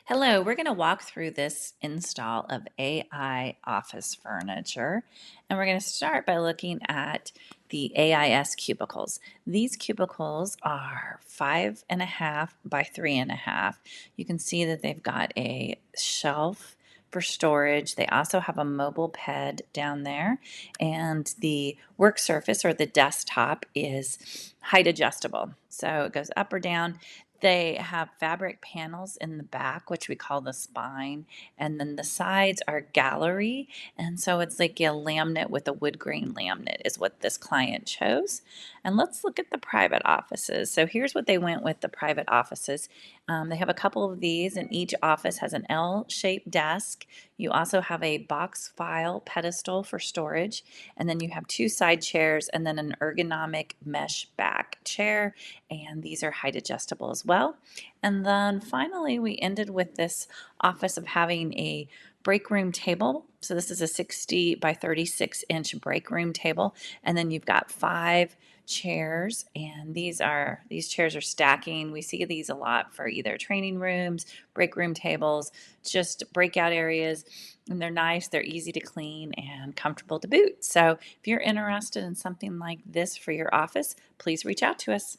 Hello, we're going to walk through this install of AI office furniture, and we're going to start by looking at the AIS cubicles. These cubicles are 5.5 by 3.5. You can see that they've got a shelf for storage. They also have a mobile bed down there, and the work surface or the desktop is height adjustable. So it goes up or down. They have fabric panels in the back, which we call the spine, and then the sides are gallery. And so it's like a laminate with a wood grain laminate, is what this client chose. And let's look at the private offices. So here's what they went with the private offices. They have a couple of these, and each office has an L shaped desk. You also have a box file pedestal for storage, and then you have two side chairs, and then an ergonomic mesh back chair. And these are height adjustable as well. And then finally, we ended with this office of having a break room table. So this is a 60 by 36-inch break room table. And then you've got 5 chairs, and these chairs are stacking. We see these a lot for either training rooms, break room tables, just breakout areas. And they're nice, they're easy to clean and comfortable to boot. So if you're interested in something like this for your office, please reach out to us.